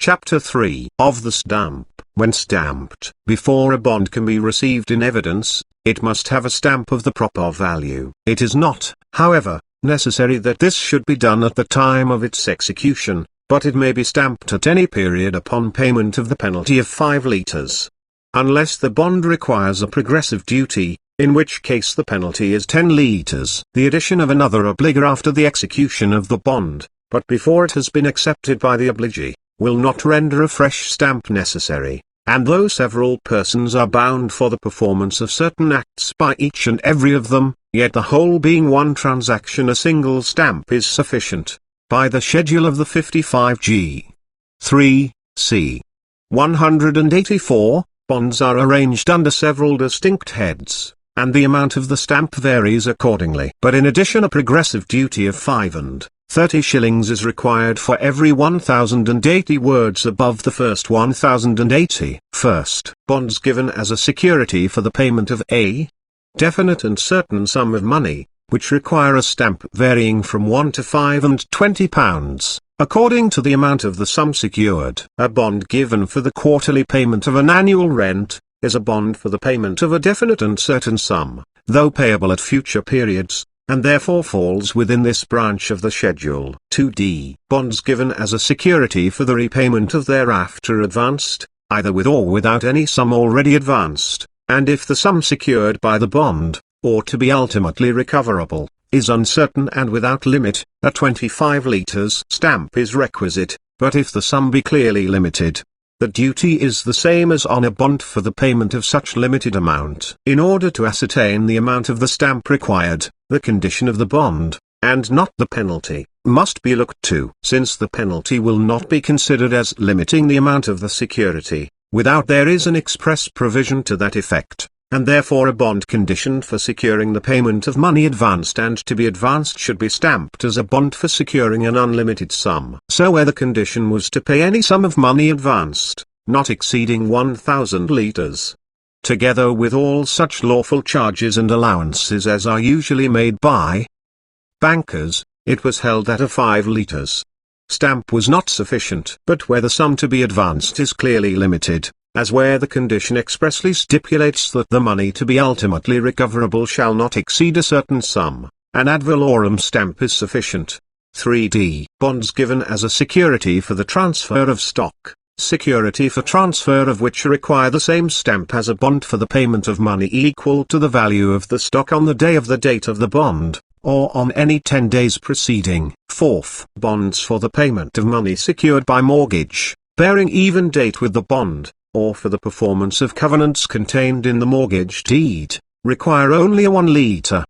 Chapter 3 of the Stamp. When stamped, before a bond can be received in evidence, it must have a stamp of the proper value. It is not, however, necessary that this should be done at the time of its execution, but it may be stamped at any period upon payment of the penalty of 5 litres. Unless the bond requires a progressive duty, in which case the penalty is 10 litres. The addition of another obligor after the execution of the bond, but before it has been accepted by the obligee, will not render a fresh stamp necessary, and though several persons are bound for the performance of certain acts by each and every of them, yet the whole being one transaction a single stamp is sufficient. By the schedule of the 55G. 3, c. 184, bonds are arranged under several distinct heads, and the amount of the stamp varies accordingly. But in addition a progressive duty of 5 and 30 shillings is required for every 1,080 words above the first 1,080. First, bonds given as a security for the payment of a definite and certain sum of money, which require a stamp varying from 1 to 5 and 20 pounds, according to the amount of the sum secured. A bond given for the quarterly payment of an annual rent, is a bond for the payment of a definite and certain sum, though payable at future periods, and therefore falls within this branch of the schedule. 2d. Bonds given as a security for the repayment of thereafter advanced, either with or without any sum already advanced, and if the sum secured by the bond, or to be ultimately recoverable, is uncertain and without limit, a 25 litres stamp is requisite, but if the sum be clearly limited, the duty is the same as on a bond for the payment of such limited amount. In order to ascertain the amount of the stamp required, the condition of the bond, and not the penalty, must be looked to. Since the penalty will not be considered as limiting the amount of the security, without there is an express provision to that effect, and therefore a bond conditioned for securing the payment of money advanced and to be advanced should be stamped as a bond for securing an unlimited sum. So where the condition was to pay any sum of money advanced, not exceeding 1,000 litres, together with all such lawful charges and allowances as are usually made by bankers, it was held that a 5 litres stamp was not sufficient. But where the sum to be advanced is clearly limited, as where the condition expressly stipulates that the money to be ultimately recoverable shall not exceed a certain sum, an ad valorem stamp is sufficient. 3d. Bonds given as a security for the transfer of stock, security for transfer of which require the same stamp as a bond for the payment of money equal to the value of the stock on the day of the date of the bond, or on any 10 days preceding. 4th. Bonds for the payment of money secured by mortgage, bearing even date with the bond, or for the performance of covenants contained in the mortgage deed, require only a 1 litre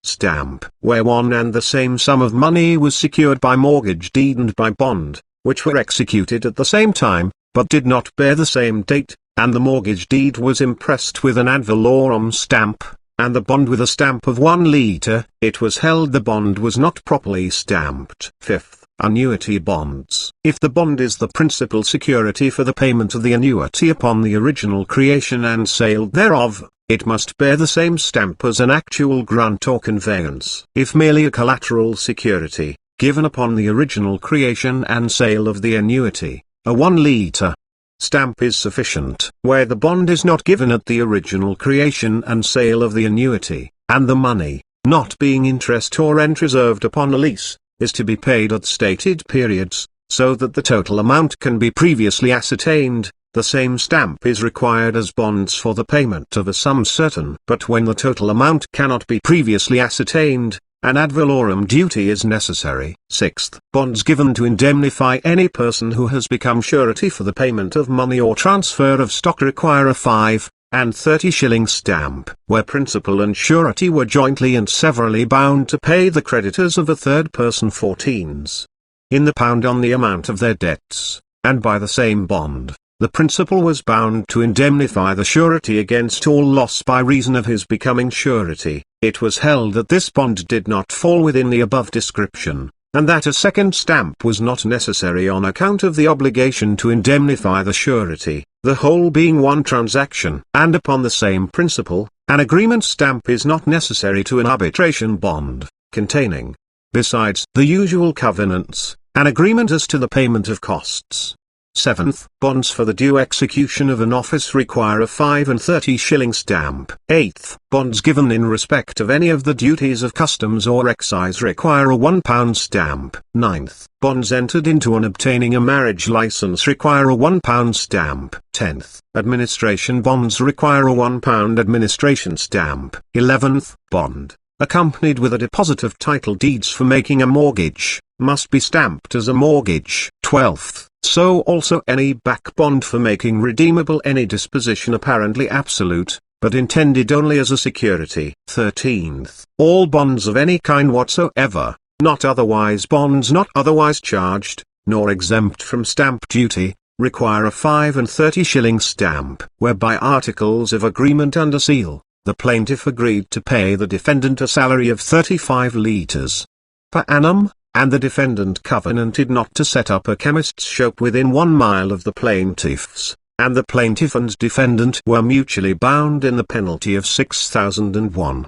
stamp. Where one and the same sum of money was secured by mortgage deed and by bond, which were executed at the same time, but did not bear the same date, and the mortgage deed was impressed with an ad valorem stamp, and the bond with a stamp of 1 litre, it was held the bond was not properly stamped. 5th. Annuity bonds. If the bond is the principal security for the payment of the annuity upon the original creation and sale thereof, it must bear the same stamp as an actual grant or conveyance. If merely a collateral security, given upon the original creation and sale of the annuity, a 1 litre stamp is sufficient. Where the bond is not given at the original creation and sale of the annuity, and the money, not being interest or rent reserved upon a lease, is to be paid at stated periods, so that the total amount can be previously ascertained, the same stamp is required as bonds for the payment of a sum certain. But when the total amount cannot be previously ascertained, an ad valorem duty is necessary. 6th. Bonds given to indemnify any person who has become surety for the payment of money or transfer of stock require a 5 and 30 shilling stamp. Where principal and surety were jointly and severally bound to pay the creditors of a third person 14s in the pound on the amount of their debts, and by the same bond, the principal was bound to indemnify the surety against all loss by reason of his becoming surety, it was held that this bond did not fall within the above description, and that a second stamp was not necessary on account of the obligation to indemnify the surety, the whole being one transaction. And upon the same principle, an agreement stamp is not necessary to an arbitration bond, containing, besides the usual covenants, an agreement as to the payment of costs. 7th, bonds for the due execution of an office require a 5 and 30 shilling stamp. 8th, bonds given in respect of any of the duties of customs or excise require a £1 stamp. 9th, bonds entered into on obtaining a marriage license require a £1 stamp. 10th, administration bonds require a £1 administration stamp. 11th, bond, accompanied with a deposit of title deeds for making a mortgage, must be stamped as a mortgage. 12th, so also any back bond for making redeemable any disposition apparently absolute, but intended only as a security. 13th, all bonds of any kind whatsoever, not otherwise bonds not otherwise charged, nor exempt from stamp duty, require a 5 and 30 shilling stamp. Whereby articles of agreement under seal, the plaintiff agreed to pay the defendant a salary of 35 litres per annum, and the defendant covenanted not to set up a chemist's shop within 1 mile of the plaintiff's, and the plaintiff and defendant were mutually bound in the penalty of 6,001.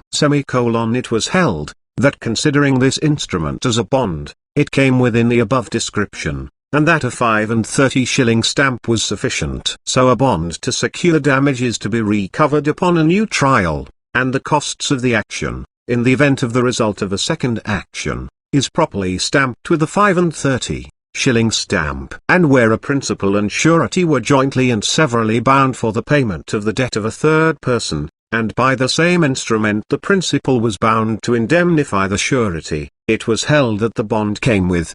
It was held, that considering this instrument as a bond, it came within the above description, and that a 5 and 30 shilling stamp was sufficient. So a bond to secure damages to be recovered upon a new trial, and the costs of the action, in the event of the result of a second action, is properly stamped with a 5 and 30 shilling stamp. And where a principal and surety were jointly and severally bound for the payment of the debt of a third person, and by the same instrument the principal was bound to indemnify the surety, it was held that the bond came with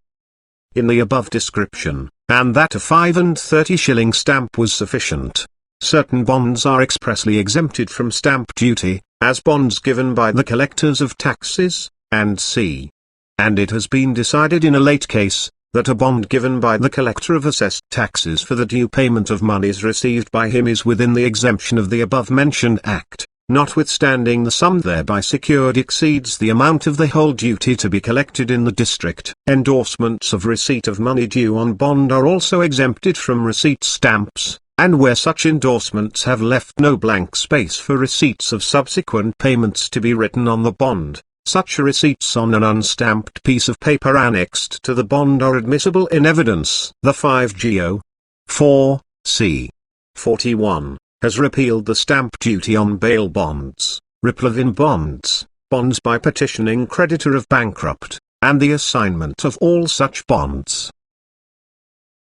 in the above description, and that a 5 and 30 shilling stamp was sufficient. Certain bonds are expressly exempted from stamp duty, as bonds given by the collectors of taxes, and c. And it has been decided in a late case, that a bond given by the collector of assessed taxes for the due payment of moneys received by him is within the exemption of the above-mentioned Act, notwithstanding the sum thereby secured exceeds the amount of the whole duty to be collected in the district. Endorsements of receipt of money due on bond are also exempted from receipt stamps, and where such endorsements have left no blank space for receipts of subsequent payments to be written on the bond, such receipts on an unstamped piece of paper annexed to the bond are admissible in evidence. The 5GO 4 C 41 has repealed the stamp duty on bail bonds, replevin bonds, bonds by petitioning creditor of bankrupt, and the assignment of all such bonds.